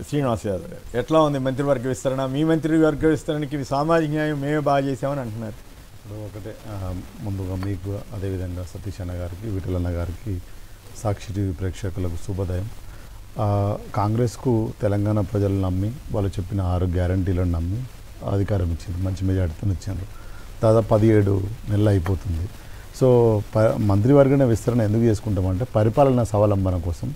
శ్రీనివాస్ గారు, ఎట్లా ఉంది మంత్రివర్గ విస్తరణ? మీ మంత్రివర్గ విస్తరణకి సామాజిక న్యాయం మేమే బాగా చేసామని అంటున్నారు. ఇప్పుడు ఒకటే ముందుగా మీకు, అదేవిధంగా సతీష్ అన్న గారికి, విఠలన్న గారికి, సాక్షి టీవీ ప్రేక్షకులకు శుభోదయం. కాంగ్రెస్కు తెలంగాణ ప్రజలు నమ్మి వాళ్ళు చెప్పిన 6 గ్యారంటీలను నమ్మి అధికారం ఇచ్చింది, మంచి మెజార్టీతో ఇచ్చారు. దాదాపు 17 నెలలు అయిపోతుంది. సో మంత్రివర్గ విస్తరణ ఎందుకు చేసుకుంటామంటే పరిపాలనా స్వావలంబన కోసం,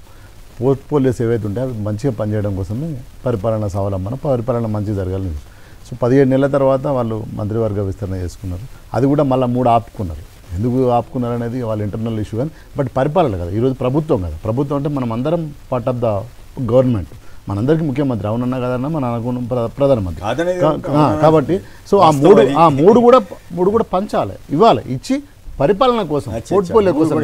పోర్ట్ఫోలియోస్ ఏవైతే ఉంటాయో అవి మంచిగా పనిచేయడం కోసమే పరిపాలనా స్వావలంబన, పరిపాలన మంచిగా జరగాలని. సో 17 నెలల తర్వాత వాళ్ళు మంత్రివర్గ విస్తరణ చేసుకున్నారు. అది కూడా మళ్ళీ 3 ఆపుకున్నారు. ఎందుకు ఆపుకున్నారు అనేది వాళ్ళ ఇంటర్నల్ ఇష్యూ. కానీ బట్ పరిపాలన కదా, ఈరోజు ప్రభుత్వం కదా. ప్రభుత్వం అంటే మనం అందరం పార్ట్ ఆఫ్ ద గవర్నమెంట్. మనందరికీ ముఖ్యమంత్రి అవునన్నా కదన్నా, మన అనుకున్న ప్రధానమంత్రి కాబట్టి. సో ఆ మూడు కూడా పంచాలి, ఇవ్వాలి, ఇచ్చి పరిపాలన కోసం, పోర్ట్ఫోలియో కోసం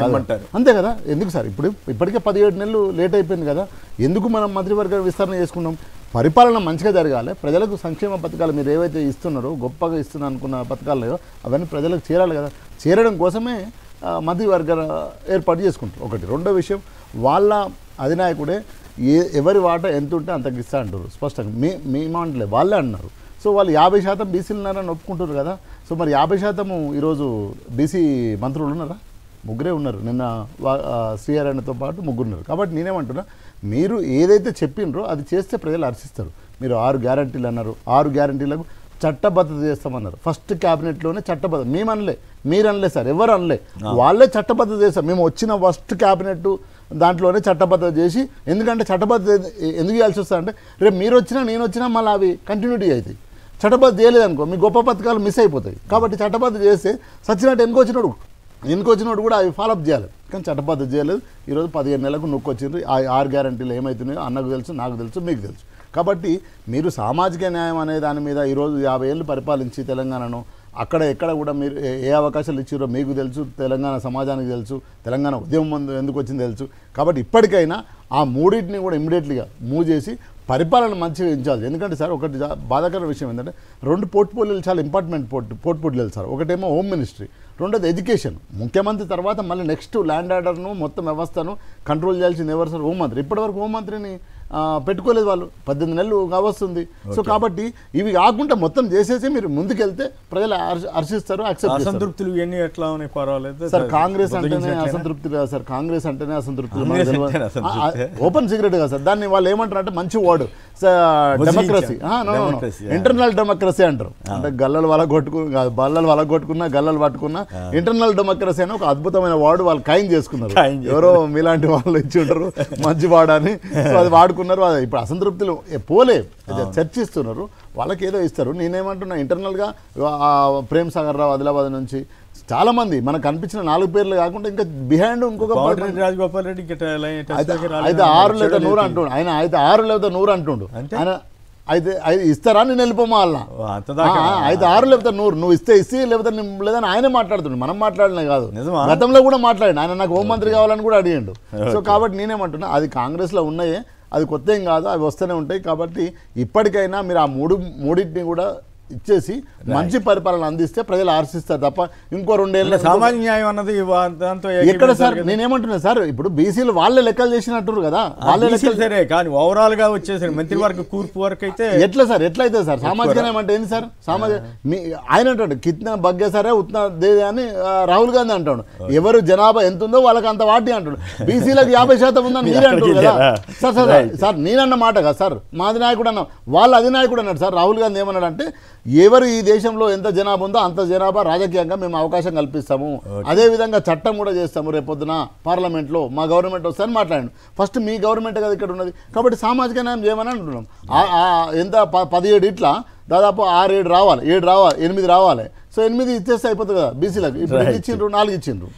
అంతే కదా. ఎందుకు సార్ ఇప్పటికే 17 నెలలు లేట్ అయిపోయింది కదా. ఎందుకు మనం మంత్రివర్గ విస్తరణ చేసుకున్నాం? పరిపాలన మంచిగా జరగాలి, ప్రజలకు సంక్షేమ పథకాలు మీరు ఏవైతే ఇస్తున్నారో, గొప్పగా ఇస్తున్నా అనుకున్న పథకాలు అవన్నీ ప్రజలకు చేరాలి కదా. చేరడం కోసమే మంత్రివర్గ ఏర్పాటు చేసుకుంటారు. ఒకటి. రెండో విషయం, వాళ్ళ అధినాయకుడే ఎవరి వాటా ఎంత ఉంటే అంతకు ఇస్తా అంటారు స్పష్టంగా. మీ మాటలే వాళ్ళే అన్నారు. సో వాళ్ళు 50% బీసీలు ఉన్నారని ఒప్పుకుంటారు కదా. సో మరి 50% ఈరోజు బీసీ మంత్రులు ఉన్నారా? 3 ఉన్నారు. నిన్న శ్రీహరితో పాటు 3 ఉన్నారు. కాబట్టి నేనేమంటున్నా, మీరు ఏదైతే చెప్పిండ్రో అది చేస్తే ప్రజలు హర్షిస్తారు. మీరు 6 గ్యారంటీలు అన్నారు, 6 గ్యారంటీలకు చట్టబద్ధత చేస్తామన్నారు. ఫస్ట్ క్యాబినెట్లోనే చట్టబద్ధత. మేము అనలే, మీరు అనలే సార్, ఎవరు అనలే, వాళ్ళే చట్టబద్ధత చేస్తాం. మేము వచ్చిన ఫస్ట్ క్యాబినెట్ దాంట్లోనే చట్టబద్ధత చేసి, ఎందుకంటే చట్టబద్ధత ఎందుకు చేయాల్సి వస్తుందంటే రేపు మీరు వచ్చినా నేను వచ్చినా మళ్ళీ అవి కంటిన్యూటీ అవుతాయి. చట్టబద్ధత చేయలేదనుకో మీ గొప్ప పథకాలు మిస్ అయిపోతాయి. కాబట్టి చట్టబద్ధత చేస్తే సచ్చినట్టు ఎన్నుకొచ్చినోడు కూడా అవి ఫాలోఅప్ చేయాలి. కానీ చట్టబద్ధత చేయలేదు. ఈరోజు 15 నెలలకు నొక్కొచ్చిండ్రు. ఆ 6 గ్యారంటీలు ఏమవుతున్నాయో అన్నకు తెలుసు, నాకు తెలుసు, మీకు తెలుసు. కాబట్టి మీరు సామాజిక న్యాయం అనే దాని మీద ఈరోజు 50 ఏళ్ళు పరిపాలించి తెలంగాణను ఎక్కడ కూడా మీరు ఏ అవకాశాలు ఇచ్చారో మీకు తెలుసు, తెలంగాణ సమాజానికి తెలుసు, తెలంగాణ ఉద్యమం ఎందుకు వచ్చిందో తెలుసు. కాబట్టి ఇప్పటికైనా ఆ 3టిని కూడా ఇమ్మీడియట్లీగా మూవ్ చేసి పరిపాలన మంచిగా ఇన్ఛార్జ్. ఎందుకంటే సార్ ఒకటి బాధాకర విషయం ఏంటంటే 2 పోర్ట్ఫోలియోలు చాలా ఇంపార్టెంట్ పోర్ట్ఫోలియోలు సార్. ఒకటేమో హోమ్ మినిస్ట్రీ, రెండోది ఎడ్యుకేషన్. ముఖ్యమంత్రి తర్వాత మళ్ళీ నెక్స్ట్ ల్యాండ్ ఆర్డర్ను మొత్తం వ్యవస్థను కంట్రోల్ చేయాల్సింది ఎవరు సార్? హోంమంత్రి. ఇప్పటివరకు హోంమంత్రిని పెట్టుకోలేదు వాళ్ళు, 18 నెలలు కావస్తుంది. సో కాబట్టి ఇవి కాకుండా మొత్తం చేసేసి మీరు ముందుకెళ్తే ప్రజలు హర్షిస్తారు, యాక్సెప్ట్ చేస్తారు. అసంతృప్తులు ఇవన్నీ ఎట్లా ఉన్నాయి పర్వాలేదు సార్. కాంగ్రెస్ అంటేనే అసంతృప్తి కదా సార్, కాంగ్రెస్ అంటేనే అసంతృప్తి. ఓపెన్ సీక్రెట్ కదా సార్. దాన్ని వాళ్ళు ఏమంటారు అంటే మంచి వర్డ్ డెమోక్రసీ, ఇంటర్నల్ డెమోక్రసీ అంటారు. అంటే బల్లలు వలగొట్టుకున్నా గల్లలు పట్టుకున్నా ఇంటర్నల్ డెమోక్రసీ అని ఒక అద్భుతమైన వర్డ్ వాళ్ళు ఖాయం చేసుకున్నారు. ఎవరో మీలాంటి వాళ్ళు ఇచ్చి ఉంటారు మంచి వర్డ్ అని. సో అది వాడుకున్నారు. ఇప్పుడు అసంతృప్తులు పోలే, చర్చిస్తున్నారు. వాళ్ళకి ఏదో ఇస్తారు. నేనేమంటున్నా, ఇంటర్నల్గా ప్రేమ్ సాగర్ రావు ఆదిలాబాద్ నుంచి చాలా మంది మనకు కనిపించిన 4 పేర్లు కాకుండా ఇంకా బిహైండ్ ఇంకొక రాజగోపాల్ రెడ్డి అయితే 6 లేదా 100 అంటుండు ఆయన. అయితే 6 లేదా 100 అంటుండు ఆయన. అయితే ఇస్తారా నేను వెళ్ళిపోమా వాళ్ళ? అయితే 6 లేకపోతే 100, నువ్వు ఇస్తే లేకపోతే లేదని ఆయనే మాట్లాడుతుండు. మనం మాట్లాడినా కాదు, గతంలో కూడా మాట్లాడి ఆయన నాకు హోంమంత్రి కావాలని కూడా అడిగిండు. సో కాబట్టి నేనేమంటున్నా, అది కాంగ్రెస్లో ఉన్నాయే, అది కొత్త ఏం కాదు, అవి వస్తూనే ఉంటాయి. కాబట్టి ఇప్పటికైనా మీరు ఆ మూడింటిని కూడా ఇచ్చేసి మంచి పరిపాలన అందిస్తే ప్రజలు ఆశిస్తారు తప్ప ఇంకో 2 ఏళ్ళ సామాజిక న్యాయం అన్నది దాంతో ఎక్కడ సార్? నేనేమంటున్నా సార్, ఇప్పుడు బీసీలు వాళ్ళే లెక్కలు చేసినట్టు కదా, వాళ్ళే లెక్కలు సరే. కానీ ఓవరాల్ గా వచ్చేసి మంత్రివర్గ కూర్పు వరకు అయితే ఎట్లా సార్? ఎట్లయితే సార్? సామాజిక న్యాయం అంటే ఏంటి సార్? ఆయన అంటాడు కిత్నా బగ్గే సరే ఉత్నా దే అని రాహుల్ గాంధీ అంటాడు. ఎవరు జనాభా ఎంత ఉందో వాళ్ళకి అంత వాటి అంటాడు. బీసీలకు 50% ఉందని మీరే అంటారు కదా సార్. సార్ నేనన్న మాట కదా సార్, మా అధినాయకుడు అన్న, వాళ్ళ అధినాయకుడు అన్నాడు సార్. రాహుల్ గాంధీ ఏమన్నాడు అంటే, ఎవరు ఈ దేశంలో ఎంత జనాభా ఉందో అంత జనాభా రాజకీయంగా మేము అవకాశం కల్పిస్తాము, అదేవిధంగా చట్టం కూడా చేస్తాము రేపొద్దున పార్లమెంట్లో మా గవర్నమెంట్ వస్తుందని మాట్లాడండి. ఫస్ట్ మీ గవర్నమెంట్ కదా ఇక్కడ ఉన్నది. కాబట్టి సామాజిక న్యాయం చేయమని అంటున్నాం. ఎంత 17 ఇట్లా దాదాపు 6, 7 రావాలి, 7 రావాలి, 8 రావాలి. సో 8 ఇచ్చేస్తే అయిపోతుంది కదా బీసీలకు. ఇప్పుడు 4 ఇచ్చిండ్రు.